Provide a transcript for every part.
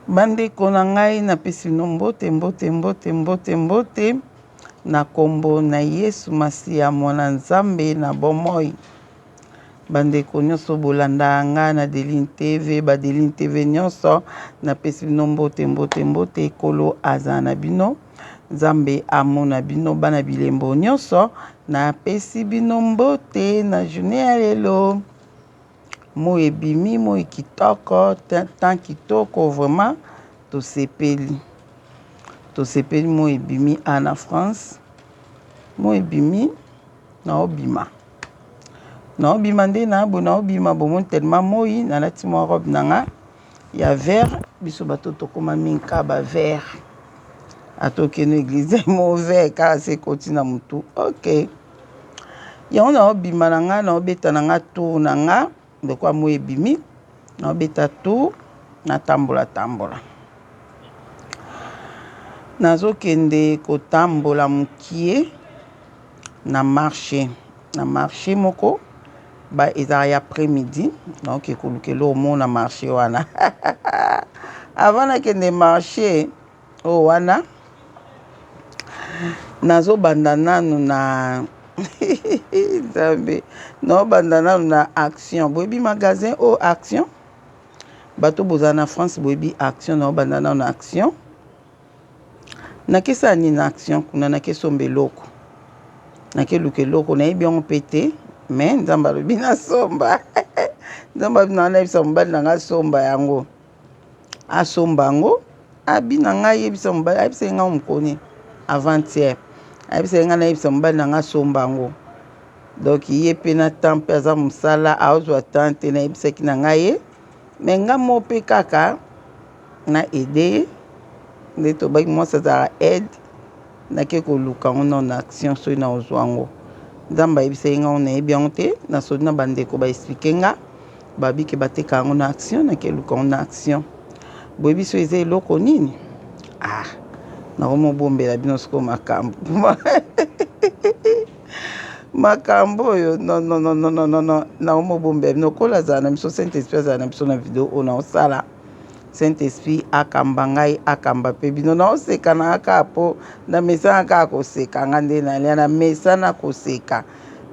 Bandeko na ngai napesi bino mbote na kombo na Yesu Masiya mwana Nzambe na bomoi. Bandeko nyonso bolanda nga na Deline TV, ba Deline TV nyonso napesi bino mbote ekolo aza na bino. Nzambe amona bino bana bilembo nyonso napesi bino mbote na journée ya lelo. Mo ebimi mo kitoko tan kitoko vraiment tosepeli mo ebimi ana France mo ebimi na obima nde na obima bomon tellement moi nalati mo robe nanga ya vert biso bato tokoma minka ba vert atokeno église mo vert kaka se koti na mutu ok yango na obima nanga na obeta nanga tour nanga ndekwa mo ebimi na obeta tour na tambola nazokende kotambola mokie na marché moko ba ezala ya après-midi donc ekolukela omona marché wana avant nakende marché o wana nazobanda nanu na Nzambe naobanda nanu na action boyebi magasin o action bato boza na France boyebi action naobanda nanu na action nakesa nini na action kuna nakesomba eloko nakeluka eloko nayebi yango mpe te me Nzambe alobi nasomba Nzambe alobi nanga nayebisa mobali nanga asomba yango abi na ngai yebisa mobali ayebisa ngai mokoni avant-hier ayebisa ngai nayebisa mobali nanga asomba yango donc ye mpe na temps mpe aza mosala aozwa temps te nayebisaki na ngai ye me nga mo mpe kaka na aide nde tobaki mwasi azala aide nake koluka yango na na action soki na ozwa yango Nzambe ayebisaki ngai nayebi yango te nasoli na bandeko baexplike nga babike bateka yango na action nakeluka yango na action boyebi so eza eloko nini nakomobombela bino siko makambo makambo oyo non nakomobombela bino kola azala na biso Saint-Esprit azala na biso na video oyo naosala Saint-Esprit akamba ngai akamba mpe bino naoseka na kaka po na mesana kaka koseka nga nde nalia na mesana koseka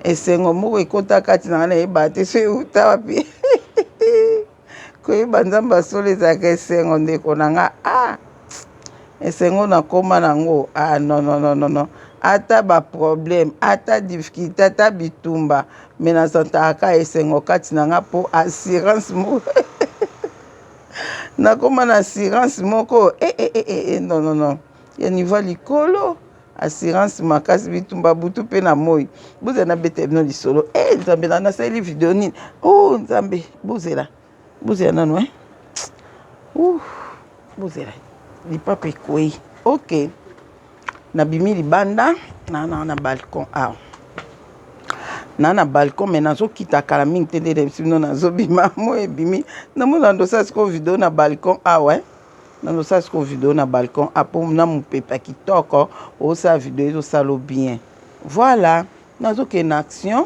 esengo moko ekota kati na nga nayeba te so euta wapi koyeba Nzambe asolo ezalaka esengo ndeko na nga esengo nakoma nango non ata baproblème ata difficulté ata bitumba me nasantaka esengo kati na nga mpo assurance moko nakoma na assurance moko non ya niveau likolo assurance makasi bitumba butu mpe na moi bozela nabeta bino lisolo Nzambe nasali video nini Nzambe bozela nano bozela lipapa ekwei ok nabimi libanda na balcon na balcon me nazokita kala mingi te nde nayebisi bino nazobima mo ebimi namona ndosala sikoyo video na balcon ndosala sikoyo video na balcon po na mopepe kitoko osala video ezosala bien voilà nazokende na action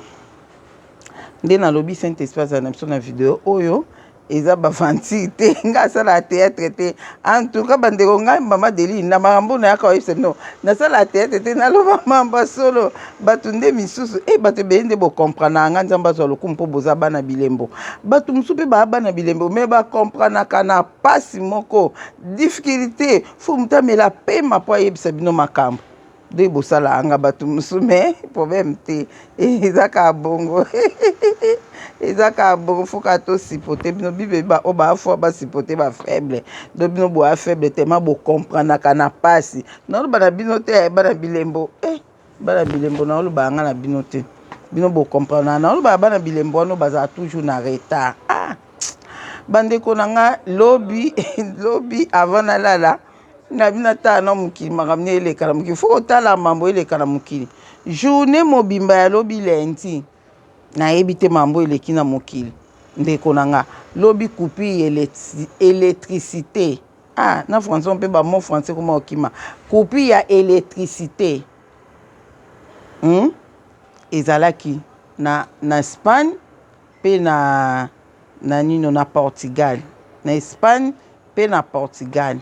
nde nalobi Saint-Esprit azala na biso na video oyo eza bavantire te nga asala théâtre te en tout cas bandeko ngai mama Deline na makambo nayaka oyebisa bino nasala théâtre te naloba mamba solo bato nde misusu bato ebeye nde bocomprendre nga Nzambe azwa lokumu mpo boza bana bilembo bato mosusu mpe baa bana bilembo me bacomprenaka na pasi moko difficulté fo moto amela pema mpo ayebisa bino makambo nde bosala anga bato mosusu me problème te ezaka bongo ezaka bongo foka tosipote bino bible o baafwa basipote bafaible do bino boa faible tema bocomprendaka na pasi naoloba na bino te bana bilembo bana bilembo naoloba nga na bino te bino bocomprendre naoloba bana bilembo wana bazala toujours na retard bandeko na nga lobi avant nalala na bino tala na mokili makambo eleka na mokili fo kotala mambo eleka na mokili journée mobimba ya lobi lendi nayebi te mambo eleki na mokili ndeko na nga lobi coupure électricité na français mpe bamo français koma okima coupure ya électricité ezalaki na Espagne mpe na nino na Portugal na Espagne pe na Portugal.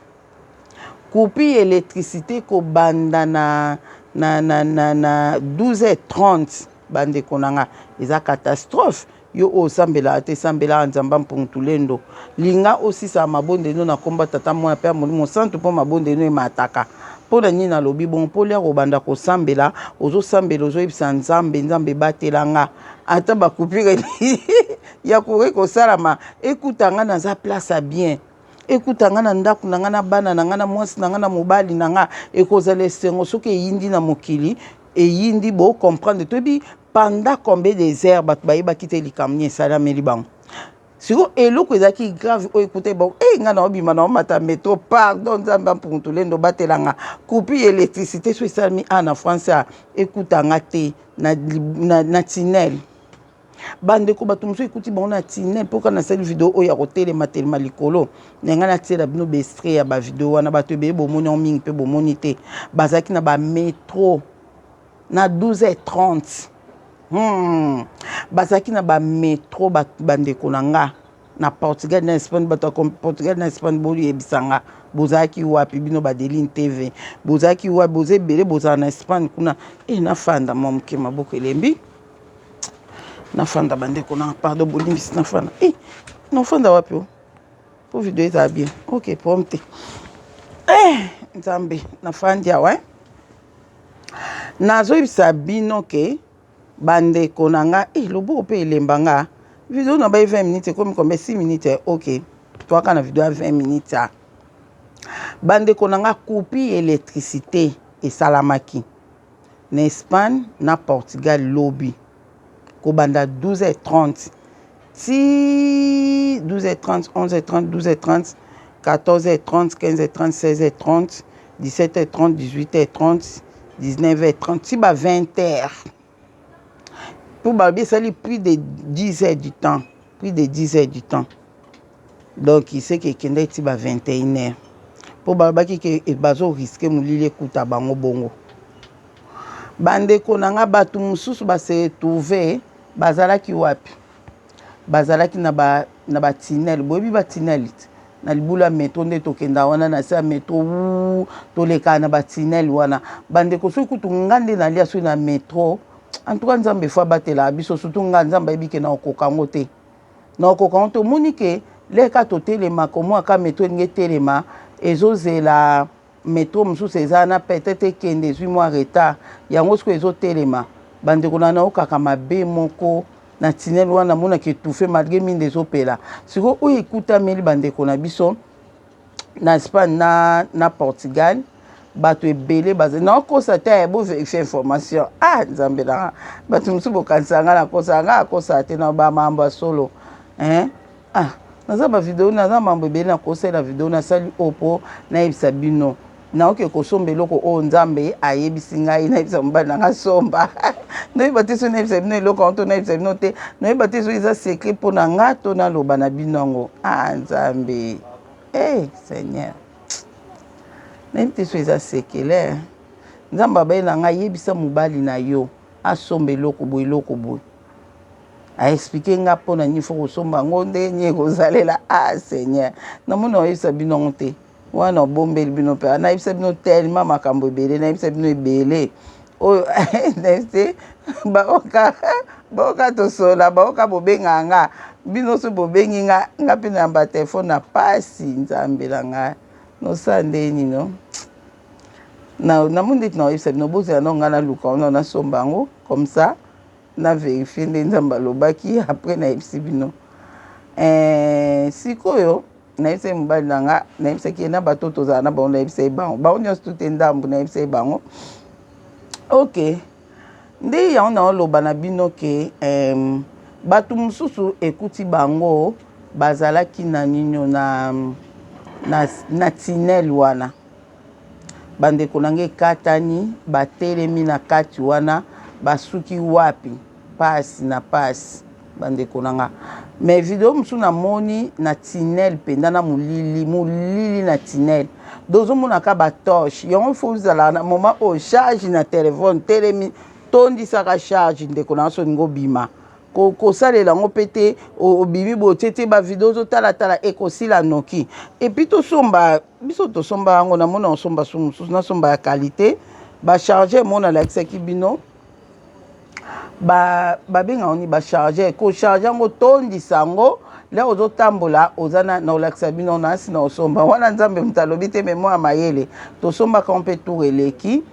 Coupi électricité ko banda na 12h30 bande konanga eza catastrophe yo osambela te sambela nzamba mpuntulendo linga aussi sa mabonde no na komba tata mwana pe molimo santu po mabonde no emataka pona nini nalobi bon polia ko banda ko sambela ozo sambela ozo ibisa nzambe batelanga ata ba coupure ya ko salama ekutanga na za place bien ekutanga na ndaku na ngana bana na ngana mwasi na ngana mobali na nga ekozala esengo soki eyindi na mokili eyindi bo comprendre tobi pendant combien des heures bat bayeba kite likamni esalameli bango siko eloko ezaki grave o écouter bon nga na obima na mata métro pardon nzamba mpuntulendo batelanga coupi électricité so esalami na France ekutanga te na tunnel bande ko bato muso ekuti bango na tunnel mpoka na sali video oyo ya kotelema telema likolo nenga na tiela bino bestre ya ba video wana bato ebeye bomoni en mingi mpe bomoni te bazalaki na ba métro na 12h30 bazalaki na ba métro bandeko na nga na Portugal na Espagne bato Portugal na Espagne boli ebisanga bozalaki wapi bino badeline TV bozalaki wapi bozebele bozala na Espagne kuna nafanda momuke maboko elembi nafanda bandeko na pardon bolimbisi nafanda nafanda wapi po video eza bien ok prompte nzambe nafandi awa nazoyebisa bino ke bandeko na nga loboko mpe elemba nga video na bai 20 minutes ekomi kombe 6 minutes ok toaka na video ya 20 minutes bandeko na nga coupi électricité esalamaki na Espagne na Portugal lobi kobanda 12h30 si 12h30 11h30 12h30 14h30 15h30 16h30 17h30 18h30 19h30 si ba 20h pour barbier ça lui plus de 10 heures du temps plus de 10 heures du temps donc il sait que kende ti ba 21h pour barbaki que bazo risquer mulile kuta bango bongo bandeko nanga batu mususu ba se trouver bazalaki wapi bazalaki na ba tunnel boyebi ba tunnel na libula metro nde tokenda wana na sa metro toleka na ba tunnel wana bandeko soki kutu ngande na lia so na metro en tout cas nzambe fois batela biso surtout nga nzambe ebike na okokango te na okokango te omoni ke leka totelema komo aka metro nge telema ezozela metro mosusu eza na peut-être ekende 8 mois retard yango siko ezotelema bandeko na okaka mabe moko na tunnel wana monaki étouffé malgré mine ezopela siko oyo ekutameli bandeko na biso na Espagne na Portugal bato ebele bazali na okosa te bo vérifier information nzambe na bato mosusu bokanisa nga na kosa nga akosa te na bamambo ya solo naza bavideo naza mambo ebele na kosala video nasali opo nayebisa bino naoke kosomba eloko oyo nzambe ayebisi ngai nayebisa mobali na nga somba noyeba te so nayebisa bino eloko yango to nayebisa bino te noyeba te so eza secret mpo na nga to naloba na bino yango nzambe Seigneur nayebi te so eza sekele nzambe abaye na ngai yebisa mobali na yo asomba eloko boye aexplike nga mpo na nini fo kosomba yango nde nini ekozalela Seigneur namoni oyebisa bino yango te wana obombeli bino mpe nayebisa bino telema makambo ebele nayebisa bino ebele oyo nayebite baoka tosola baoka bobenga nga bino so bobengi nga mpe na ba telefone na pasi nzambe na nga nosala ndeni no namoni ndeti naoyebisa bino bozela no nga naluka wana nasomba yango comme ça na vérifie nde nzambe alobaki après nayebisi bino sikoyo nayebisa mobali na nga nayebisaki na bato tozala na bango nayebisa bango nyonso tute ndambu nayebisa bango ok nde yango naoloba na bino ke bato mosusu ekuti bango bazalaki na nino na tunnel wana bandeko nange ekatani batelemi na kati wana basuki wapi pasi na pasi bandeko nanga mais video mosusu namoni na tunnel mpenza na molili na tunnel dozomonaka batorche yango fo ozala na moment oyo charge na telefone telemi tondisaka charge ndeko nanga so ningo bima kosalela ngo pete obimi botete ba video zo tala ekosila noki et puis tosomba biso tosomba ngo na mona osomba sumusu na somba ya qualité ba charger mona la exeki bino ba benga oni ba charger ko charger ngo tondisa ngo là ozotambola ozana na olakisa bino na asi na osomba wana nzambe mutalobi te mémoire mayele tosomba ka mpe tour eleki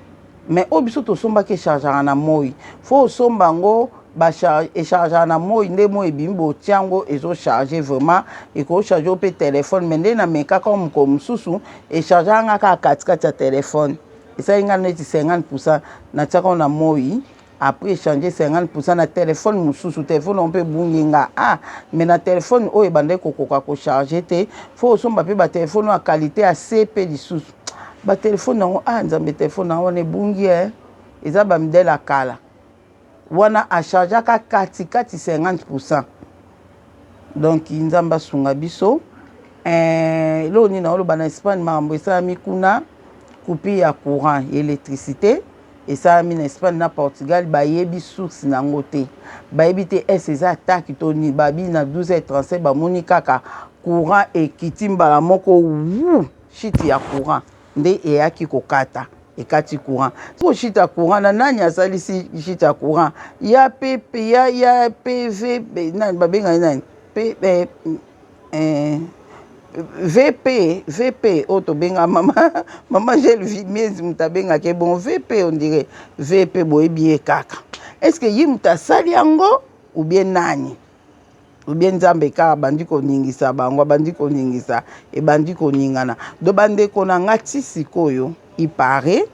mais obiso tosomba ke chargera na moi faut osomba ngo ba chargera na moi nde moi ebimi botiango ezo charger vraiment et ko charger pe téléphone mais nde na meka comme mususu et charger nga ka katikati ya téléphone et ça inga neti 50% na tiaka na moi après changer 50% na téléphone mususu téléphone on peut bunginga mais na téléphone o ebande kokoka ko charger te faut osomba pe ba téléphone à qualité à CP lisusu ba téléphone nango nzambe téléphone nango ne bungi eza ba modèle akala wana a charger ka kati 50% donc nzamba sunga biso lo ni na lo bana Espagne mambo esa mikuna coupe ya courant électricité et ça en Espagne na Portugal ba yebi source nango te ba yebi te eza attaque toni babi na 12h37 ba moni kaka courant et kitimba la moko shit ya courant nde eyaki kokata ekati courant so shit ya courant na nani asalisi shit ya courant ya PP ya PV nani babenga nani VP auto benga mama gel vimezi mutabenga ke bon VP on dirait VP boyebi kaka est-ce que yimuta sali yango ou bien nani ou bien nzambe ka bandi ko ningisa bango bandi ko ningisa e bandi ko ningana do bande ko na ngati sikoyo il paraît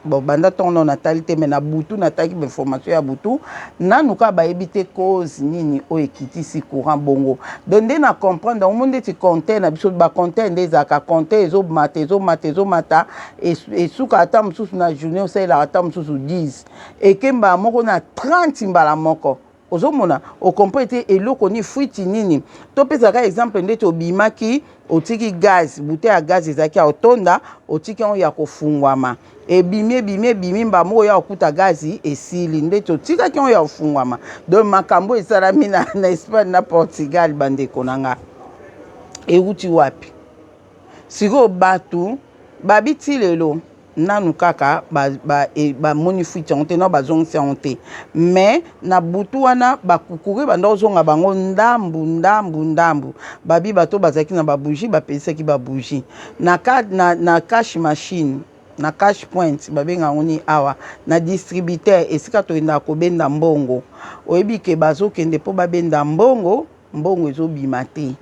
bon banda tono natalité mais na butu nataki information ya butu nanuka ba ebite cause nini o ekiti si courant bongo donde na comprendre au monde ti compter na biso ba compter ndeza ka compter ezo mata et suka ata mususu na journée o sala ata mususu 10 et kemba moko na 30 mbala moko ozomona o comprendre eloko ni fuiti nini to pesa ka exemple ndeti obimaki otiki gaz bouteille ya gaz ezaki otonda otiki on ya kofungwama ebimi mba mo ya okuta gazi esili ndeti otikaki on ya kofungwama donc makambo esalami na Espagne na Portugal bandeko nanga euti wapi siko batu babiti lelo nanu kaka ba moni fuiti onte na bazongisa onte mais na butu wana bakukuri banda ozonga bango ndambu babi bato bazaki na babuji bapesaki babuji na cash machine na cash point babenga ngoni awa na distributeur esika toenda kobenda mbongo oyebi ke bazokende po babenda mbongo ezobima te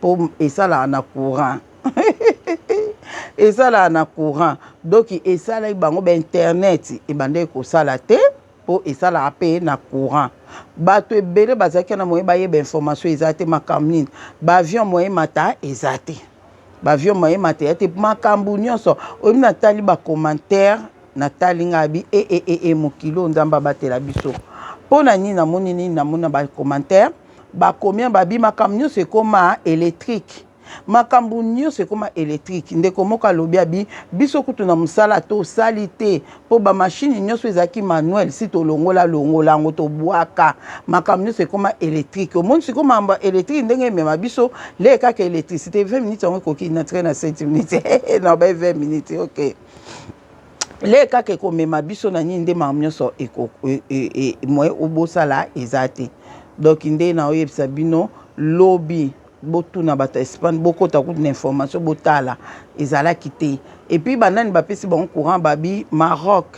po esala na courant esala na courant donc esala bango ba internet ebande ko sala te po esala pe na courant bato ebele bazaki na moye bayeba information ezate makamnine ba avion moye mata ezate ba avion moye mata ete makambu nyonso oyebi na tali ba commentaire na tali ngabi mokilo nzamba batela biso pona nini na moni nini na mona ba commentaire ba combien babi makambu nyonso ekoma électrique makambu nyonso ekoma électrique ndeko moko alobi abi biso kutu na musala to salite po ba machine nyonso ezaki manuel si to longola ngo to bwaka makambu nyonso ekoma électrique omoni siko mamba électrique ndenge mema biso le kaka électricité 20 minutes yango ekoki na train na 7 minutes na ba 20 minutes OK le kaka ekomema biso na nini nde makambu nyonso moye obosala ezate donc nde na oyebisa bino lobby botuna bata Espagne bokota ku na information botala ezalaki te et puis banani bapesi bango courant babi Maroc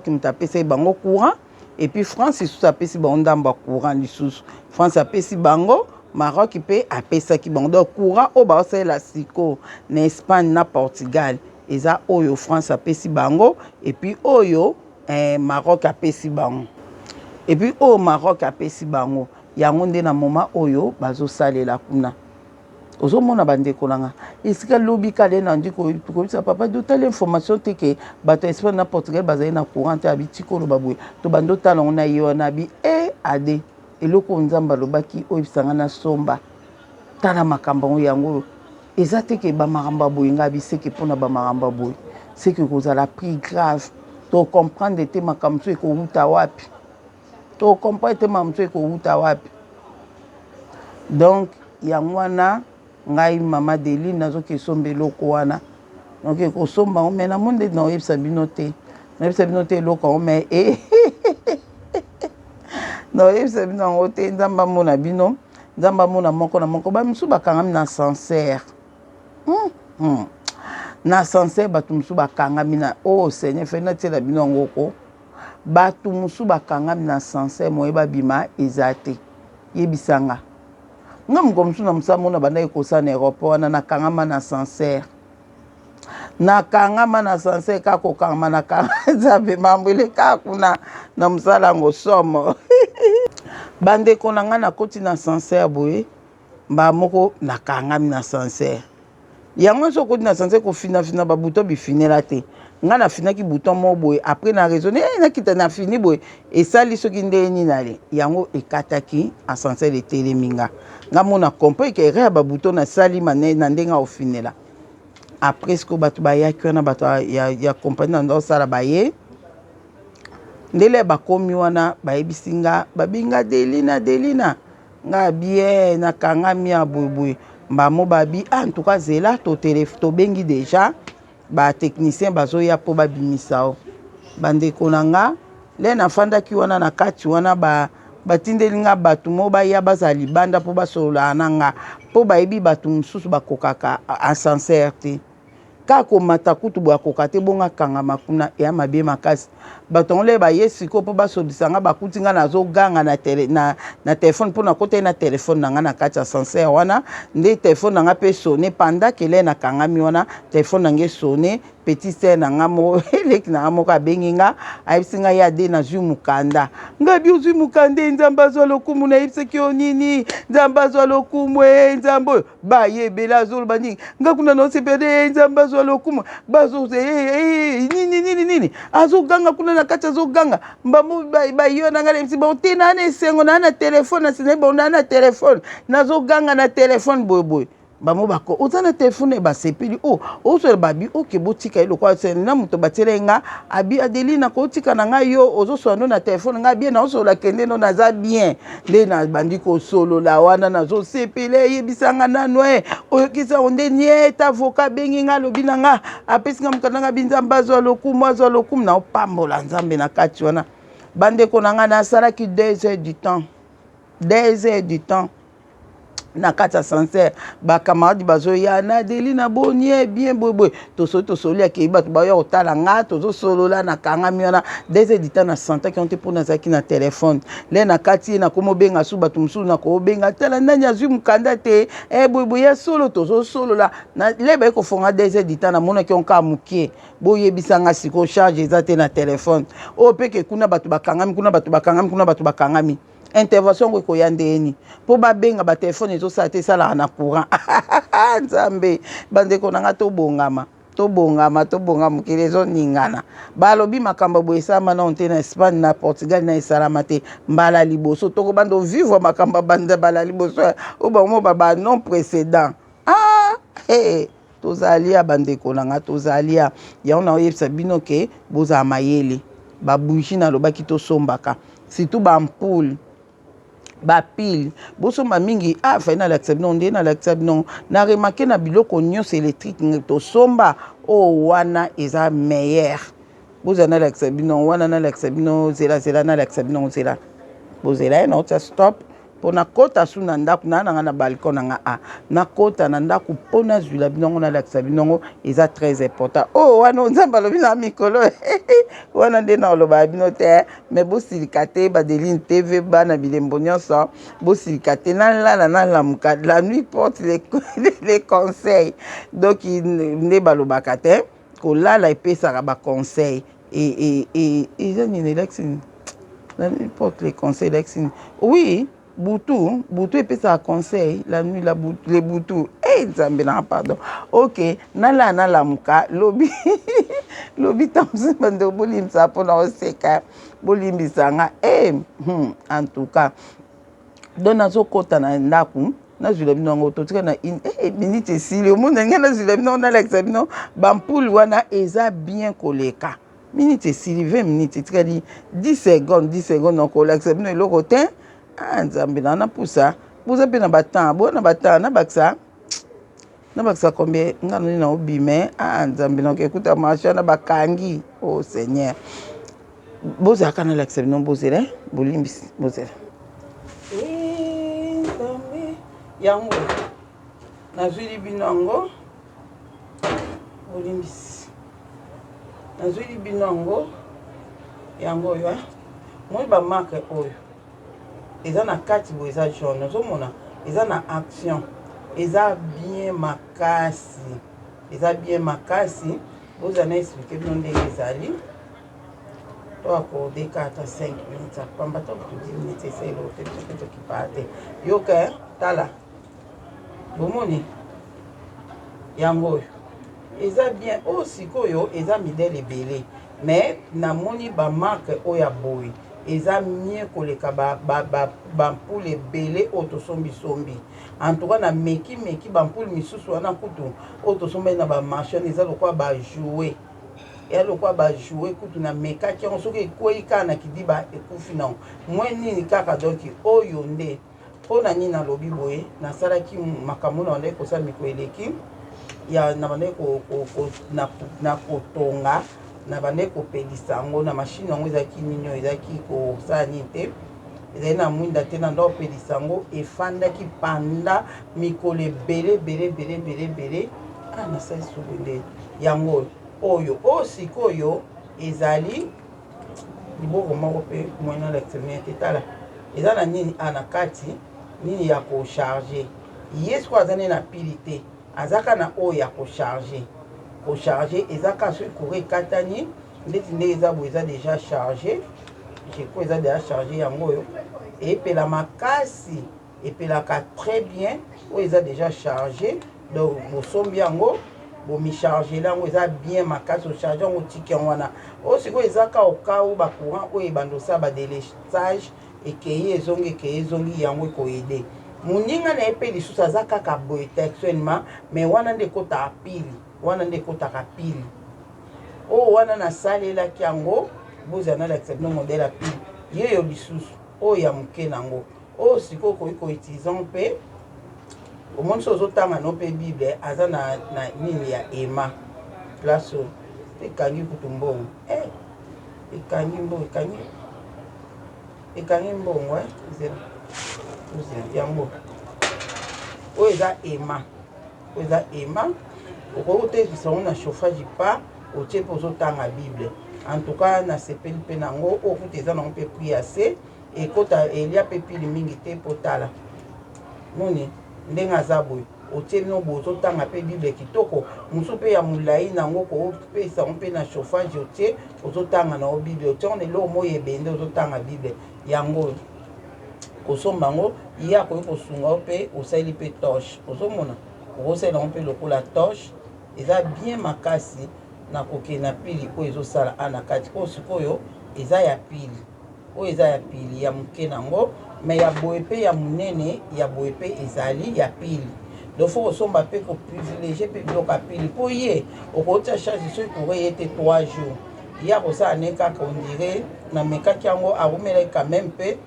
mutapesa bango courant et puis France sous apesi bango ndamba courant lisusu France apesi bango Maroc pe apesaki bango donc courant o ba osela siko na Espagne na Portugal eza oyo France apesi bango et puis oyo Maroc apesi bango et puis au Maroc apesi bango yango nde na moment oyo bazosalela kuna ozomona bandeko nanga esika lobi kale na ndiko tukobisa papa dotala information te ke bato Espagne na Portugal bazali na courant ya bitiko lo babwe to bando tala on na yo na bi ade eloko nzamba lobaki oyo bisanga na somba tala makambo yango eza te ke ba maramba boye ngabi seke pona ba maramba boye c'est que kozala plus grave to comprendre te makambo ko uta wapi to comprendre te mamuto ekouta wapi. Donc yango wana ngai mama Deli nazoki somba eloko wana donc ekosomba ngo me namoni nde naoyebisa bino te eloko yango me naoyebisa bino yango te nzambe amona bino nzambe amona moko na moko bamisu bakangami na sincere na sincere bato mosusu bakangami na oh Seigneur fe natiela bino yango ko bato mosusu bakangami na sincere moyeba bima eza te yebisanga nga moko mosusu na mosala mona banda ekosala na aéroport wana nakangama na sincere kaka kokangama na nzambe mambwele kaka kuna na mosala yango somo bandeko na nga nakoti na sincere boye mba moko nakangami na sincere yango so okoti na sincere kofinafina babuto bifinela te nga nafinaki buton mo boye après na raisonné nakita na fini boye esali soki nde ninale yango ekataki a sincere etelemi nga mona comprendre ke erreur babuton nasali mane na ndenga ofinela après ce que bato bayaki wana bato ya compagnie na ndosala baye ndele bakomi wana bayebisi nga babinga Delina nga bien nakangami ya boyeboye mbamo babi en tout cas zela tobengi déjà batechnicien bazoya mpo babimisa o bandeko na nga le nafandaki wana na kati wana batindeli nga bato mo baya bazala libanda mpo basolola na nga mpo bayebi bato mosusu bakokaka ascenseur te kaka komata kutu boya koka te bonga kangama kuna eya mabe makasi bato ngo le baye siko mpo basolisa nga bakuti nga nazoganga na telefone mpo nakota ye na telefone na nga na kati ya ascenseur wana nde telefone na nga mpe sone pendant kele nakangami wana telefone na nga esone petit sere na nga moko eleki na nga moko abengi nga ayebisi nga ye ade nazwi mokanda nga bi ozwi mokanda nzambe azwa lokumu nayebisaki yo nini nzambe azwa lokumu nzambe oyo bayebele azoloba nini nga kuna naosepede nzambe azwa lokumu nini azoganga kuna na kati azoganga mbambo bayo na nga lebisi bote na na esengo na na telefone na sine bona na telefone nazoganga na telefone boyeboye bamo bako oza na telefone basepeli ozola babi oke botika eloko na moto batiela nga abi Adeline kotika na nga yo ozosola no na telefone nga bien naosola kende no naza bien nde na bandi kosolola wana nazosepele yebisanga nano oyokisa onde nieta avocat bengi nga lobi na nga apesi nga mokanda nga binzambe azwa lokumu na opambola nzambe na kati wana bandeko na nga nasalaki 2 heures du temps na kati ya sincere bakamaradi bazoya na Adeline bonie bien boyeboye tosoli akei bato baoya kotala nga tozosolola na kangami wana 2 heures du temps na santaki yango te mpo nazalaki na telefone le na kati ye nakomobenga su bato mosusu nakobenga tala nani azwi mokanda te boyeboye ya solo tozosolola le baye kofonga 2 heures du temps namonaki yango kaka mokie boyebisanga siko charge eza te na telefone oyo peke kuna bato bakangami intervention ngo koya ndeni po babenga ba telefone ezosala te esalaka na courant nzambe bandeko na nga tobongama mokili ezoningana balobi makambo boye esalama na te na Espagne na Portugal na esalama te mbala liboso tokobanda ovivre makambo banda mbala liboso oyo bango ba non précédent tozali ya bandeko na nga tozali ya yango na oyebisa bino ke bozala mayele babougie nalobaki tosombaka surtout bampoule bapile bosomba mingi fai nalakisa bino nde nalakisa bino na remake na biloko nyonso électrique tosomba wana eza meilleur bozala nalakisa bino wana nalakisa bino zela nalakisa bino zela bozela ye naotya stop mpo nakota su na ndako nanga na balcon na nga nakota na ndako mpo nazwila binongo nalakisa binongo eza très important wana nzambe alobi na mikolo wana nde naoloba bino te me bosilika te Adeline TV bana bilembo nyonso bosilika te nalala nalamuka la nuit porte les conseils donc nde balobaka te kolala epesaka baconseil eza nini lexine la nuit porte les conseils lexine oui Boutou epesa conseil la nuit les boutou nzambe na pardon ok nala muka lobi tamsi bande bolimbisa mpona oseka bolimbisanga en tout cas donc nazokota na ndako nazwila bino yango totika na minute esili omona nge nazwila bino nalakisa bino bampoule wana eza bien koleka minutes esili 20 minutes etika di 10 secondes na kolakisa bino eloko te nzambe na pusa buza mpe na batemps bo na batemps nabakisa combien nga nini na obime nzambe na okekuta marché na bakangi oh seigneur bozalaka na lakisa bino bozela bolimbisi bozela nzambe yango nazwili bino yango bolimbisi nazwili bino yango oyo moi bamarke oyo eza na kati boye eza jaune ozomona eza na action eza bien makasi bozala na explike bino ndenge ezali to akordeka ata 5 minutes apamba to 10 minutes esaelo te biso mpe tokipaa te yoka tala bomoni yango oyo eza bien oyo sikoyo eza midele ebele mais namoni bamarke oyo ya boye eza mie koleka bampule ebele oyo tosombisombi en tout cas na meki bampule misusu wana kutu oyo tosombeli na bamarché eza lokwa bajoue ya lokwa bajoue kutu na mekaki yango soki ekwei kaka na kidiba ekufi nango mwe nini kaka donc oyo nde mpo na nini nalobi boye nasalaki makambo na bandaki kosala mikolo eleki ya na bandaki na kotonga na bandaki kopelisa yango na mashine yango ezalaki nini oyo ezalaki kosala nini te ezali na mwinda te na ndako kopelisa yango efandaki panda mikolo ebele nasali suku nde yango oyo sikoyo ezali liboko moko mpe moyena lectionnaire te tala eza na nini na kati nini ya kocharge ye sikoyo aza nde na pili te azaka na oyo ya kocharge eza kaka soki courant ekatani ndeti nde eza boye eza déjà chargé jeko eza déjà chargé yango oyo epela makasi epelaka très bien oyo eza déjà chargé donc bosombi yango bomicharge yango eza bien makasi ocharge yango otiki yango wana oyo sikoyo eza ka okau bacourant oyo ebandosala badélestage ekei ezongi yango ekoyede moninga na ye mpe lisusu aza kaka boye te actuellement mais wana nde ekotaka pili oyo wana nasalelaki yango bozala nalakisa bino modele ya pili yeyo lisusu oyo ya moke nango oyo sikoyo okoki koutilize mpe omoni so ozotanga no mpe bible aza na nini ya ema place oyo ekangi kutu mbongo ekangi mbongo yango oyo eza ema okoki kotekisa yango na chauffage pa otie mpe ozotanga bible en tout cas nasepeli mpe nango oyo kuta eza nango mpe prix ya se ekota elia mpe pili mingi te mpo tala moni ndenge aza boye otie bino boye ozotanga mpe bible kitoko mosusu mpe ya molai nango kopesa yango mpe na chauffage otie ozotanga nango bible otie ngo eloko moyo ebende ozotanga bible yango oyo kosomba yango ye akoki kosunga mpe osali mpe torche ozomona okosalela yango mpe lokola torche eza bien makasi na kokende na pili oyo ezosala na kati oyo sikoyo eza ya pili oyo eza ya pili ya moke nango mais ya boye mpe ya monene ya boye mpe ezali ya pili donc fo kosomba mpe koprivilégie mpe biloko ya pili mpo ye okotia charge soki kourant ye te 3 jours ye akosala ne kaka ondire na mekaki yango akomelaki quand même mpe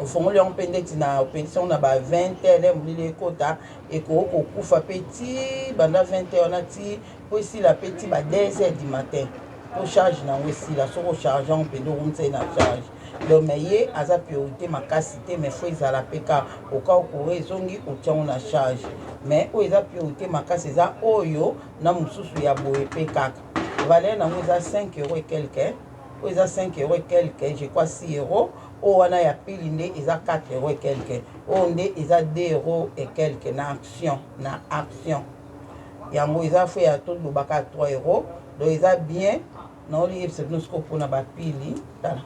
ofongoli yango mpe ndeti na opelisi yango na ba 20 heures molili ekota ekoki kokufa mpe ti banda 20 heures wana ti po esila mpe ti ba 2 heures du matin po charge nango esila soki ocharge yango mpe nde okomisai na charge donc mais ye aza priorité makasi te mais fo ezala mpe ka oka okore ezongi otiango na charge mais oyo eza priorité makasi eza oyo na mosusu ya boye mpe kaka valeur nango eza 5 € et quelque oyo eza 5 € et quelque je crois 6 €. Oyo wana ya pili nde eza 4 € et quelque oyo nde eza 2 € et quelque na action yango eza fo ya tolobaka 3 €. Donc eza bien na oyebisa bino sikoyo mpona bapili tala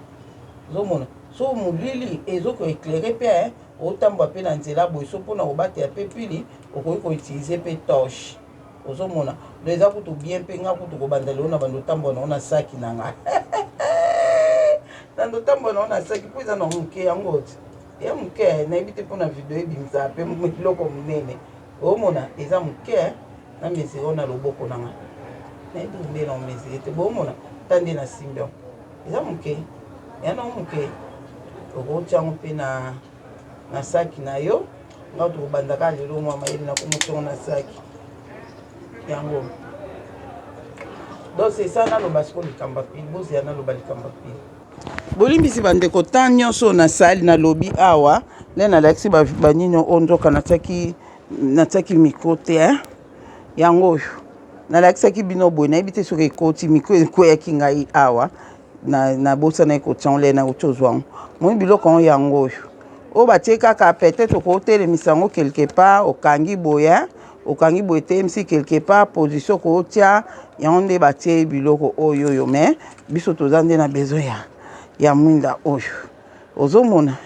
ozomona so molili ezokoéclaire mpe otambola mpe na nzela boye so mpona kobatela mpe pili okoki koutilize mpe torche ozomona donc eza kutu bien mpe nga kutu kobanda lelo na bando otambola nango na saki na ngai na ndotambola nango na saki mpo eza na moke yango ti ya moke nayebi te mpona video ebimisaka mpe biloko monene omona eza moke na mesero na loboko na ngai nayebi mbela omesire te bomona tande na simbion eza moke ya na moke okotiango mpe na saki na yo nga tokobandaka lelo mwa mayele na komotiongo na saki yango donc c'est ça naloba siko likamba pili bozeya naloba likamba pili bolimbisi bandeko ta nyonso nasali nalobi awa nde nalakisi banini oyo nzoka natiaki mikro te yango oyo nalakisaki bino boye nayebi te soki ekoti mikro ekweyaki ngai awa nabosana ekotiango le nakoti ozwango moni biloko yango yango oyo batie kaka peut-être okotelemisa yango quelque part okangi boye temisi quelque part position kootia yango nde batie biloko oyo mais biso toza nde na besoin ya mwinda oyo ozomona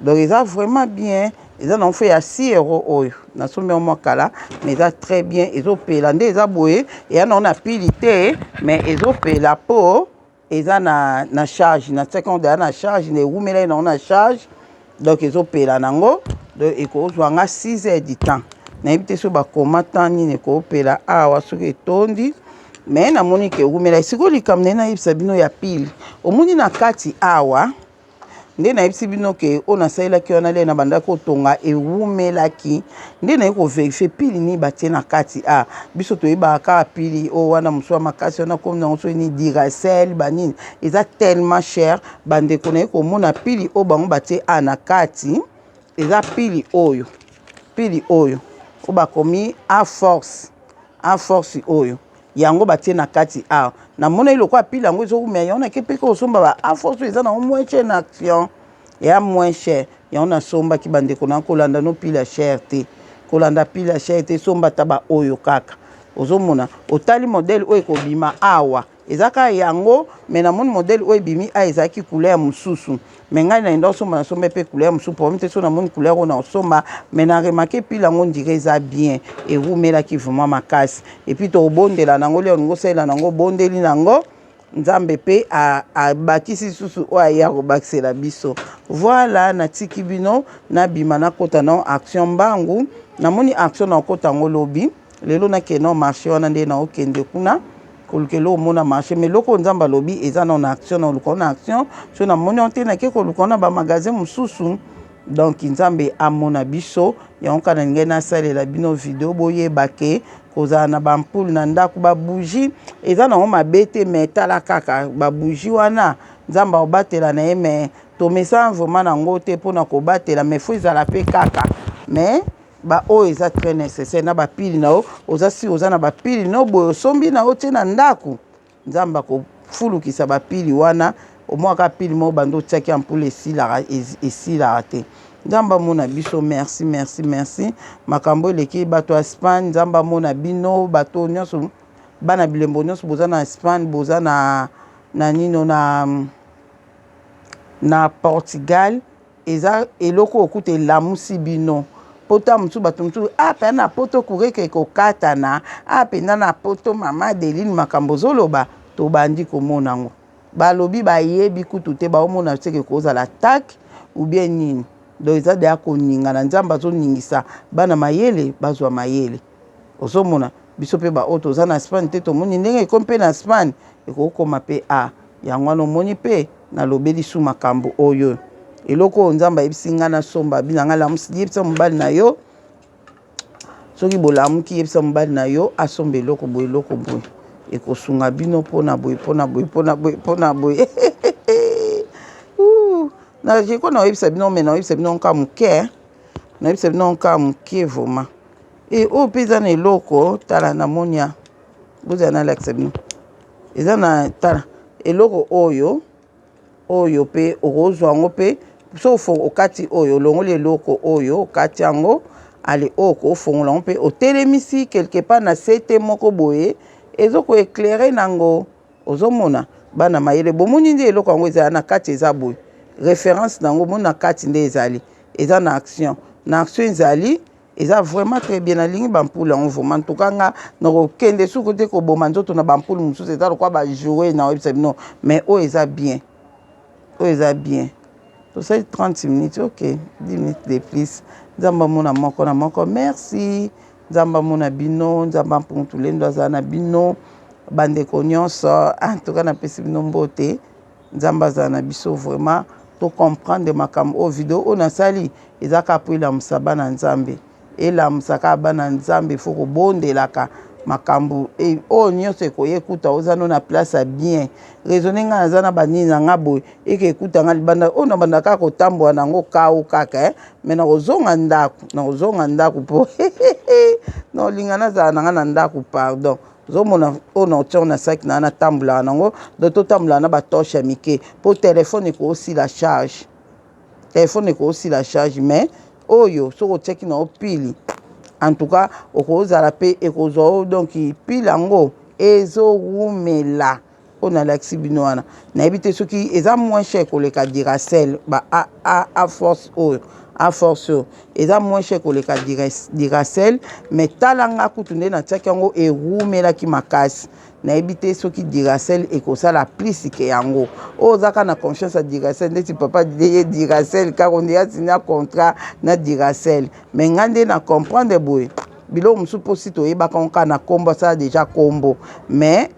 donc eza vraiment bien eza na mfe ya 6 € oyo nasombi yango mwa kala mais eza très bien ezopela nde eza boye eya nango na pili te mais ezopela po eza na charge na tiaki yango deya na charge na ewumela ye nango na charge donc ezopela nango donc ekozwanga 6 heures du temps nayebi te so bakoma temps nini ekoopela awa soki etondi mais namoni ke ewumela sikoyo likambo naye nayebisa bino ya pili omoni na kati awa nde nayebisi bino ke oyo nasalelaki wana le na bandaki otonga ewumelaki nde naye koverifie pili nini batie na kati biso toyebaka kaka pili oyo wana mosu ya makasi wana komi nango so ni diracel banini eza tellement cher bandeko naye komona pili oyo bango batie na kati eza pili oyo oyo bakomi a force oyo yango batie na kati awa namona iloko apili yango ezowumela yango nake mpe kosomba ba aforce eza nango moins cher na action ya moins cher yango nasombaki bandeko na kolanda no pili ya cher te kolanda pili ya cher te somba taba oyo kaka ozomona otali modèle oyo ekobima awa eza kaka yango mais namoni modèle oyo ebimi ezalaki couleur mosusu mais ngai naenda osomba nasomba mpe couleur mosusu promi te so namoni couleur oyo na osomba mais na remake pili yango ndire eza bien ewumelaki vraiment makasi epuis tokobondela nango leo olingi osalela nango bondeli nango nzambe mpe abakisi susu oyo aya kobakisela biso voilà natiki bino nabima nakota na action mbangu namoni action na okota yango lobi lelo nakende marché wana nde naokende kuna kolukela omona marché mais loko nzambe alobi eza na action na oluka na action so namoni on te nake koluka na bamagasin mosusu donc nzambe amona biso yango kana ngai nasalela bino video boyeba ke kozala na bampule na ndako babougie eza nango mabe te mais tala kaka babougie wana nzambe akobatela na ye mais tomesa vraiment nango te mpona kobatela mais fo ezala mpe kaka mais oyo eza très nécessaire na bapili na yo oza si oza na bapili no boye osombi na yo tie na ndako nzambe akofulukisa bapili wana omwaka pili moko bando otiaki ampule esilaka te nzambe amona biso merci makambo eleki bato ya Espagne nzambe amona bino bato nyonso bana bilembo nyonso boza na Espagne boza na nino na Portugal eza eloko okuta elamusi bino poto mosusu bato mosusu mpe na poto kureke ekokatana mpenza na poto mama Adeline makambo ozoloba tobandi komona yango balobi bayebi kutu te baomona seke kozala tak ou bien nini donc eza deya koningana nzambe azoningisa bana mayele bazwa mayele ozomona biso mpe baoyo toza na Espagne te tomoni ndenge ekomi mpe na Espagne ekokoma mpe yango wana omoni mpe nalobeli su makambo oyo eloko oyo nzambe ayebisi nga nasomba bina nga lamusi yebisa mobali na yo soki bolamuki yebisa mobali na yo asomba eloko boye ekosunga bino mpona boye nakeko naoyebisa bino me naoyebisa bino nka moke nayebisa bino nka moke vraimen oyo mpe eza na eloko tala na monia bozala nalakisa bino eza na tala eloko oyo mpe okozwa yango mpe so okati oyo olongoli eloko oyo okati yango ale oyo kofongola yango mpe otelemisi quelque part na sete moko boye ezokoeklere nango ozomona bana mayele bomoni nde eloko yango ezala na kati eza boye référence nango moni na kati nde ezali eza na action ezali eza vraiment très bien nalingi bampule yango vraiment ntoka nga nakokende suku te koboma nzoto na bampule mosusu eza lokwa bajoue na oyebisa bino mais oyo eza bien tosali 30 minutes ok 10 minutes de plus nzambe amona moko na moko merci nzamba mona bino nzamba mpuntulendo azala na bino bandeko nyonso en tout cas napesi bino mbote nzamba azala na biso vraiment to comprendre makambo o video o nasali eza kaka po elamusa bana nzambe elamusaka bana nzambe fo kobondelaka makambo oyo nyonso ekoya ekuta oza no na place ya bien raisonne ngai naza na banini na nga boye eke ekuta nga libanda oyo nabanda kaka kotambola nango kao kaka me nakozonga ndako mpo naolinga nazala na nga na ndako pardon zomona oyo naotiango na saki na natambolaka nango do totambolaka na batoshe ya mike mpo telefone ekoosila charge mais oyo soki otiaki na opili en tout cas okozala pe ekozwa o donc pile yango ezowumela oyo nalakisi bino wana nayebi te soki eza moins cher koleka Duracell ba a force oyo eza moins cher koleka Duracell mais tala nga kutu nde natiaki yango ewumelaki makasi nayebi te soki Duracell ekosala plus ke yango oyo ozaka na confiance ya Duracell ndeti papa ye Duracell kaka onde asina contrat na Duracell mais nga nde na comprendre boye biloko mosusu mpo si toyebaka ngo kaka na kombo asala deja kombo mais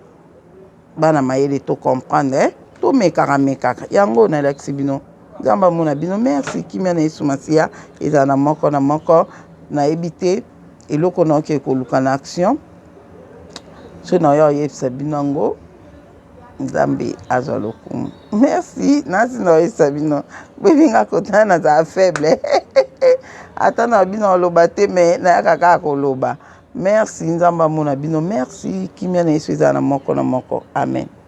bana mayele to comprendre tomekaka yango nalakisi bino nzamba mona bino merci kimia na Yesu Masiya ezala na moko nayebi te eloko naoke koluka na action so na oyo oyebisa bino yango nzambe azwa lokumu merci nasi na oyebisa bino boyebinga kotana nazala faible ata na bino oloba te me nayaka kaka koloba merci nzamba mona bino merci kimia na Yesu ezala na moko amen.